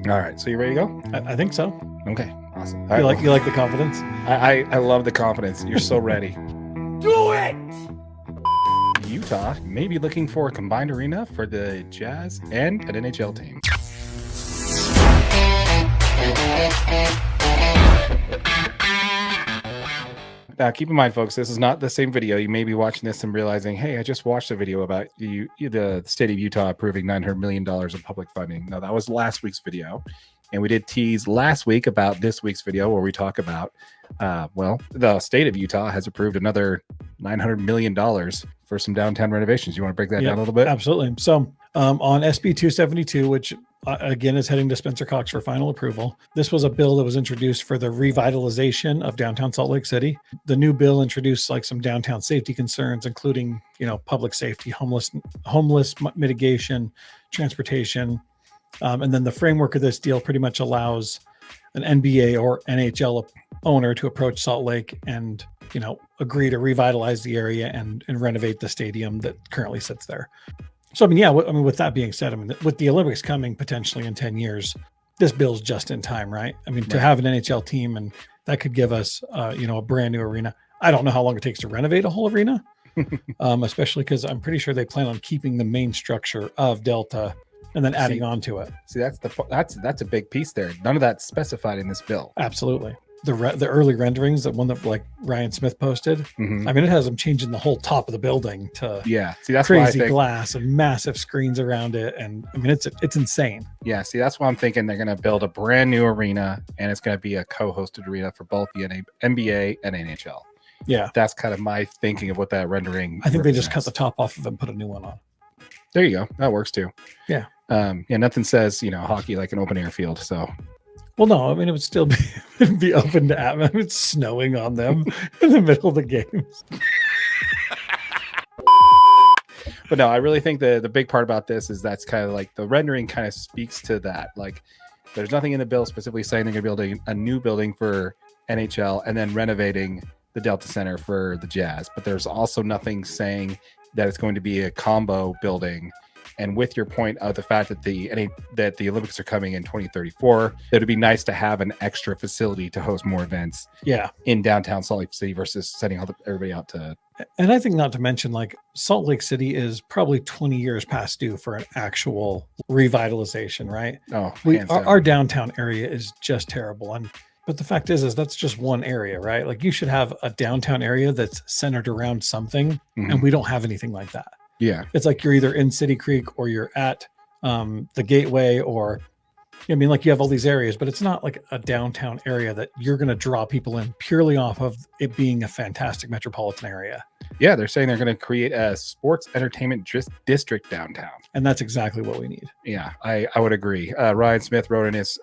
All right, so you ready to go? I think so. Okay, awesome. You like the confidence? I love the confidence. You're so ready. Do it! Utah may be looking for a combined arena for the Jazz and an NHL team. Now, keep in mind, folks, this is not the same video. You may be watching this and realizing, hey, I just watched a video about the state of Utah approving $900 million of public funding. No, that was last week's video. And we did tease last week about this week's video where we talk about, the state of Utah has approved another $900 million for some downtown renovations. You want to break that down a little bit? Absolutely. So on SB 272, which again is heading to Spencer Cox for final approval, this was a bill that was introduced for the revitalization of downtown Salt Lake City. The new bill introduced like some downtown safety concerns, including, public safety, homeless mitigation, transportation. And then the framework of this deal pretty much allows an NBA or NHL owner to approach Salt Lake and, agree to revitalize the area and renovate the stadium that currently sits there. So, with that being said, with the Olympics coming potentially in 10 years, this bill's just in time, right? To have an NHL team, and that could give us, a brand new arena. I don't know how long it takes to renovate a whole arena, especially because I'm pretty sure they plan on keeping the main structure of Delta and then adding on to it. See, that's a big piece there. None of that's specified in this bill. Absolutely. The early renderings, the one that like Ryan Smith posted, it has them changing the whole top of the building to See, that's crazy glass and massive screens around it, and it's insane. Yeah, see, that's why I'm thinking they're going to build a brand new arena, and it's going to be a co-hosted arena for both the NBA and NHL. Yeah, that's kind of my thinking of what that rendering. I think they just cut the top off of it and put a new one on. There you go. That works too. Yeah. Nothing says hockey like an open air field. So. Well, no, it would still be open to atmosphere. It's snowing on them in the middle of the games. But no, I really think the big part about this is that's kind of like the rendering kind of speaks to that. Like, there's nothing in the bill specifically saying they're going to be building a new building for NHL and then renovating the Delta Center for the Jazz. But there's also nothing saying that it's going to be a combo building. And with your point of the fact that the Olympics are coming in 2034, it would be nice to have an extra facility to host more events. In downtown Salt Lake City versus sending everybody out to. And I think not to mention, like, Salt Lake City is probably 20 years past due for an actual revitalization, right? Oh, our downtown area is just terrible. But the fact is that's just one area, right? Like, you should have a downtown area that's centered around something, and we don't have anything like that. Yeah. It's like you're either in City Creek or you're at the Gateway, or you have all these areas, but it's not like a downtown area that you're going to draw people in purely off of it being a fantastic metropolitan area. Yeah, they're saying they're going to create a sports entertainment district downtown. And that's exactly what we need. Yeah, I would agree. Ryan Smith wrote in his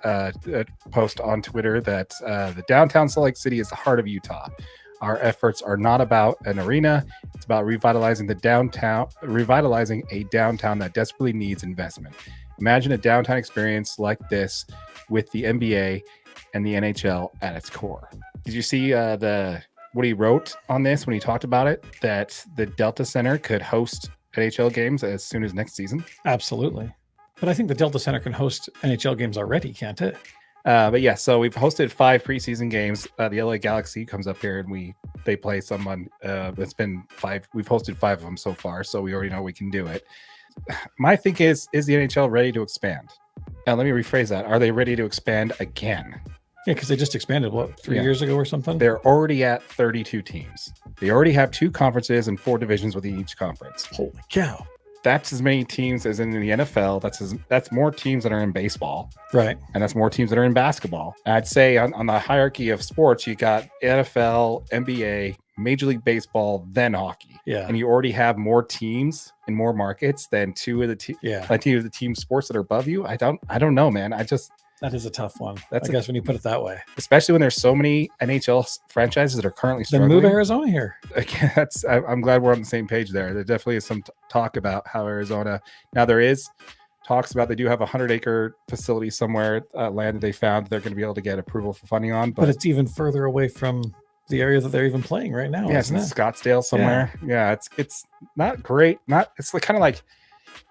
post on Twitter that the downtown Salt Lake City is the heart of Utah. Our efforts are not about an arena. It's about revitalizing a downtown that desperately needs investment. Imagine a downtown experience like this with the NBA and the NHL at its core. Did you see what he wrote on this when he talked about it, that the Delta Center could host NHL games as soon as next season? Absolutely. But I think the Delta Center can host NHL games already, can't it? But yeah, so we've hosted 5 preseason games. The LA Galaxy comes up here and they play someone. It's been 5. We've hosted 5 of them so far, so we already know we can do it. My think is the NHL ready to expand? Now, let me rephrase that. Are they ready to expand again? Yeah, because they just expanded, 3 years ago or something? They're already at 32 teams. They already have 2 conferences and 4 divisions within each conference. Holy cow. That's as many teams as in the NFL. That's more teams that are in baseball. Right. And that's more teams that are in basketball. I'd say on the hierarchy of sports, you got NFL, NBA, Major League Baseball, then hockey. Yeah. And you already have more teams in more markets than 2 of the team sports that are above you. I don't know, man. That is a tough one. I guess when you put it that way, especially when there's so many NHL franchises that are currently struggling. Then move Arizona here. Again, I'm glad we're on the same page there. There definitely is some talk about how Arizona. Now there is talks about they do have a 100-acre facility somewhere, land that they found that they're going to be able to get approval for funding on. But it's even further away from the area that they're even playing right now. Yeah, it's in Scottsdale somewhere. Yeah, it's not great. It's kind of like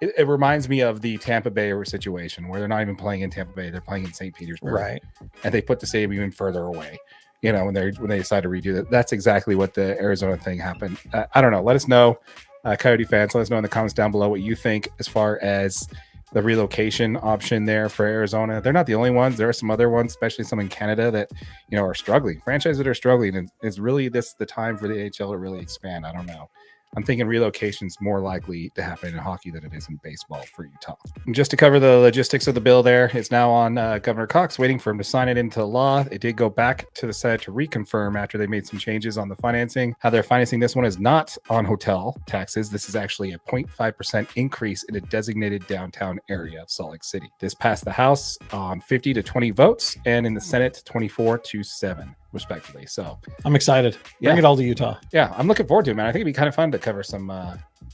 it reminds me of the Tampa Bay situation where they're not even playing in Tampa Bay, they're playing in St. Petersburg, Right. and they put the stadium even further away. When they decide to redo that. That's exactly what the Arizona thing happened. I don't know. Let us know, Coyote fans. Let us know in the comments down below what you think as far as the relocation option there for Arizona. They're not the only ones. There are some other ones, especially some in Canada that are struggling. Franchises that are struggling, and is really this the time for the NHL to really expand? I don't know. I'm thinking relocation's more likely to happen in hockey than it is in baseball for Utah. And just to cover the logistics of the bill there, it's now on Governor Cox, waiting for him to sign it into law. It did go back to the Senate to reconfirm after they made some changes on the financing. How they're financing this one is not on hotel taxes. This is actually a 0.5% increase in a designated downtown area of Salt Lake City. This passed the House on 50 to 20 votes and in the Senate 24 to 7. Respectfully. So I'm excited. Bring it all to Utah. Yeah, I'm looking forward to it, man. I think it'd be kind of fun to cover some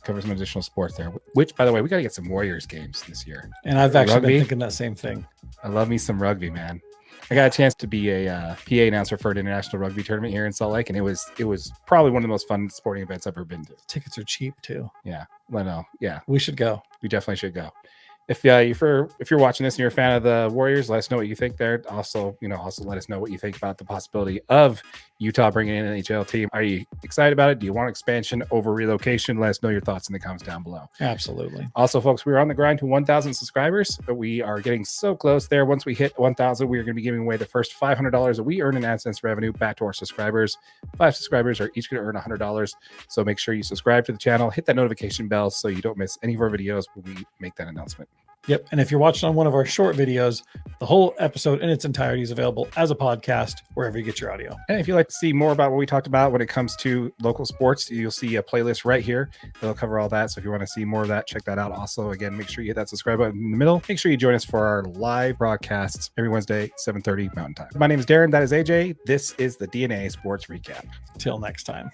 additional sports there. Which, by the way, we got to get some Warriors games this year. And I've actually been thinking that same thing. I love me some rugby, man. I got a chance to be a PA announcer for an international rugby tournament here in Salt Lake, and it was probably one of the most fun sporting events I've ever been to. Tickets are cheap too. Yeah, I know. Yeah, we should go. We definitely should go. If you're watching this and you're a fan of the Warriors, let us know what you think there. Also let us know what you think about the possibility of Utah bringing in an NHL team. Are you excited about it? Do you want expansion over relocation? Let us know your thoughts in the comments down below. Absolutely. Also, folks, we're on the grind to 1,000 subscribers, but we are getting so close there. Once we hit 1,000, we are going to be giving away the first $500 that we earn in AdSense revenue back to our subscribers. 5 subscribers are each going to earn $100. So make sure you subscribe to the channel, hit that notification bell so you don't miss any of our videos when we make that announcement. Yep. And if you're watching on one of our short videos, the whole episode in its entirety is available as a podcast wherever you get your audio. And if you'd like to see more about what we talked about when it comes to local sports, you'll see a playlist right here that'll cover all that. So if you want to see more of that, check that out. Also, again, make sure you hit that subscribe button in the middle. Make sure you join us for our live broadcasts every Wednesday, 7:30 Mountain Time. My name is Darren. That is AJ. This is the DNA Sports Recap. Till next time.